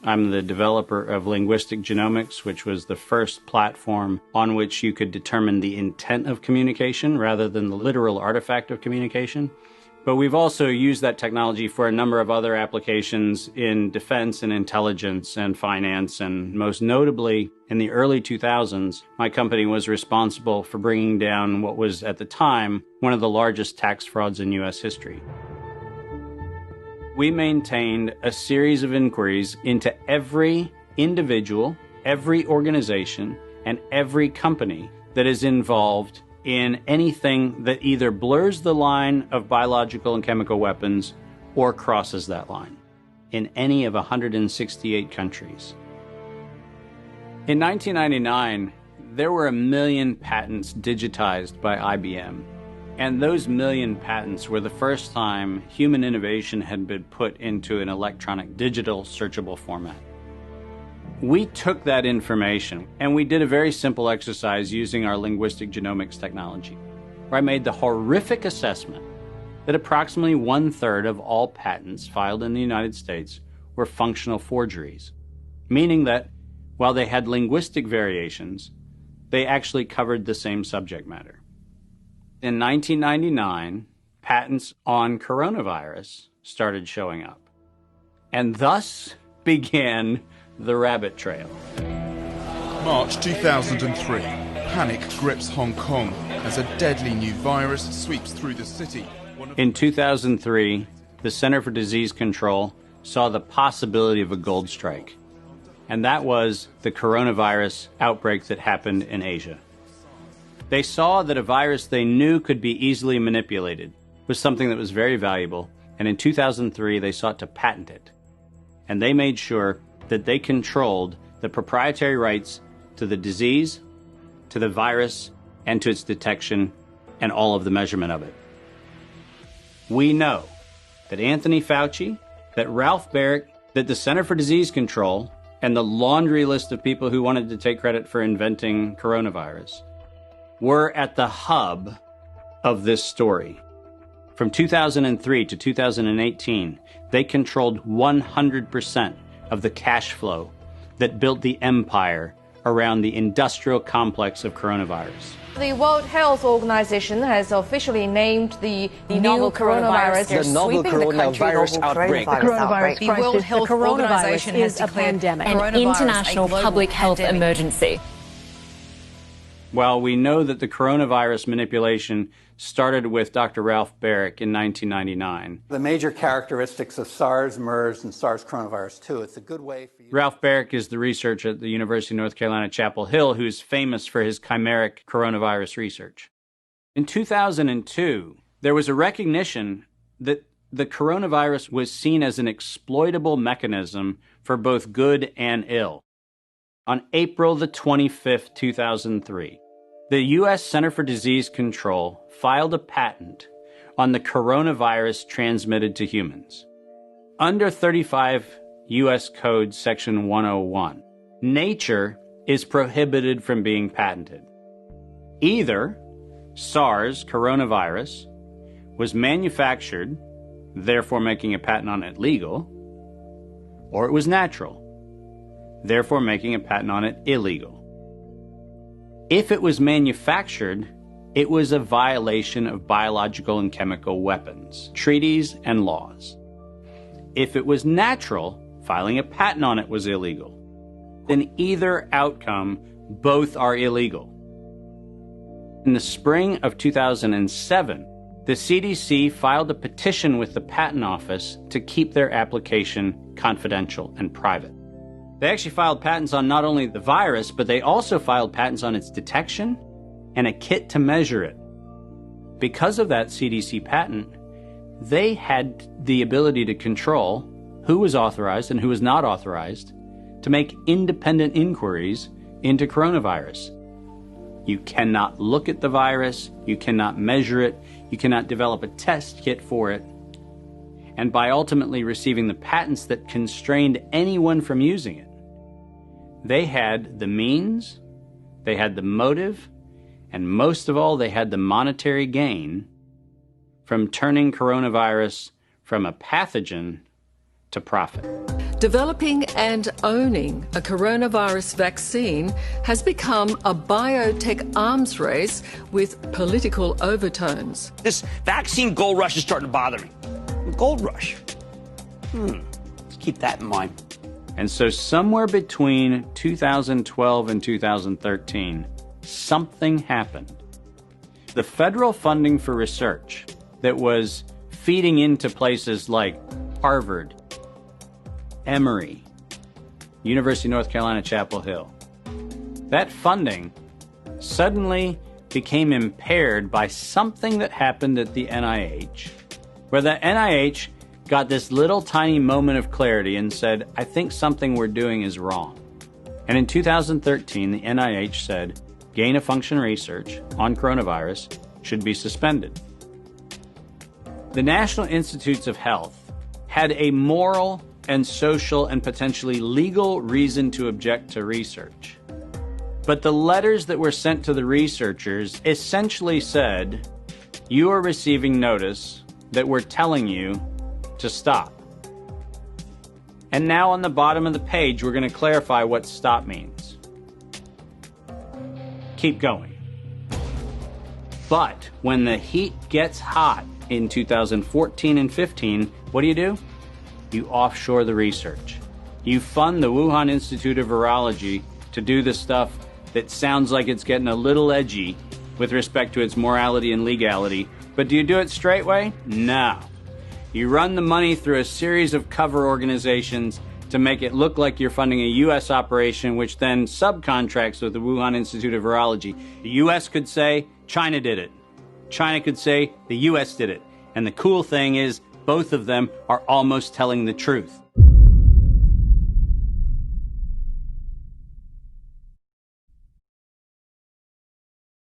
I'm the developer of Linguistic Genomics, which was the first platform on which you could determine the intent of communication rather than the literal artifact of communication. But we've also used that technology for a number of other applications in defense and intelligence and finance. And most notably, in the early 2000s, my company was responsible for bringing down what was, at the time, one of the largest tax frauds in U.S. history. We maintained a series of inquiries into every individual, every organization, and every company that is involved in anything that either blurs the line of biological and chemical weapons or crosses that line in any of 168 countries. In 1999, there were 1 million patents digitized by IBM. And those 1 million patents were the first time human innovation had been put into an electronic digital searchable format. We took that information and we did a very simple exercise using our linguistic genomics technology, where I made the horrific assessment that approximately 1/3 of all patents filed in the United States were functional forgeries, meaning that while they had linguistic variations, they actually covered the same subject matter. In 1999, patents on coronavirus started showing up. And thus began the rabbit trail. March 2003. Panic grips Hong Kong as a deadly new virus sweeps through the city. In 2003, the Center for Disease Control saw the possibility of a gold strike. And that was the coronavirus outbreak that happened in Asia. They saw that a virus they knew could be easily manipulated was something that was very valuable, and in 2003 they sought to patent it. And they made sure that they controlled the proprietary rights to the disease, to the virus, and to its detection, and all of the measurement of it. We know that Anthony Fauci, that Ralph Baric, that the Center for Disease Control, and the laundry list of people who wanted to take credit for inventing coronavirus were at the hub of this story. From 2003 to 2018, they controlled 100% of the cash flow that built the empire around the industrial complex of coronavirus. The World Health Organization has officially named the novel coronavirus the novel coronavirus outbreak. The World Health Organization has declared an international public health emergency. While we know that the coronavirus manipulation started with Dr. Ralph Baric in 1999. The major characteristics of SARS, MERS, and SARS coronavirus 2. It's a good way for you. Ralph Baric is the researcher at the University of North Carolina, Chapel Hill, who's famous for his chimeric coronavirus research. In 2002, there was a recognition that the coronavirus was seen as an exploitable mechanism for both good and ill. On April the 25th, 2003, the U.S. Center for Disease Control filed a patent on the coronavirus transmitted to humans. Under 35 U.S. Code Section 101, nature is prohibited from being patented. Either SARS coronavirus was manufactured, therefore making a patent on it legal, or it was natural, therefore making a patent on it illegal. If it was manufactured, it was a violation of biological and chemical weapons, treaties, and laws. If it was natural, filing a patent on it was illegal. In either outcome, both are illegal. In the spring of 2007, the CDC filed a petition with the Patent Office to keep their application confidential and private. They actually filed patents on not only the virus, but they also filed patents on its detection and a kit to measure it. Because of that CDC patent, they had the ability to control who was authorized and who was not authorized to make independent inquiries into coronavirus. You cannot look at the virus, you cannot measure it, you cannot develop a test kit for it. And by ultimately receiving the patents that constrained anyone from using it, they had the means, they had the motive, and most of all, they had the monetary gain from turning coronavirus from a pathogen to profit. Developing and owning a coronavirus vaccine has become a biotech arms race with political overtones. This vaccine gold rush is starting to bother me. Gold rush. Let's keep that in mind. And so somewhere between 2012 and 2013, something happened. The federal funding for research that was feeding into places like Harvard, Emory, University of North Carolina, Chapel Hill, that funding suddenly became impaired by something that happened at the NIH, where the NIH got this little tiny moment of clarity and said, I think something we're doing is wrong. And in 2013, the NIH said, gain-of-function research on coronavirus should be suspended. The National Institutes of Health had a moral and social and potentially legal reason to object to research. But the letters that were sent to the researchers essentially said, you are receiving notice that we're telling you to stop. And now on the bottom of the page, we're going to clarify what stop means. Keep going. But when the heat gets hot in 2014 and 15, what do? You offshore the research. You fund the Wuhan Institute of Virology to do the stuff that sounds like it's getting a little edgy with respect to its morality and legality. But do you do it straight way? No. You run the money through a series of cover organizations to make it look like you're funding a U.S. operation, which then subcontracts with the Wuhan Institute of Virology. The U.S. could say, China did it. China could say, the U.S. did it. And the cool thing is, both of them are almost telling the truth.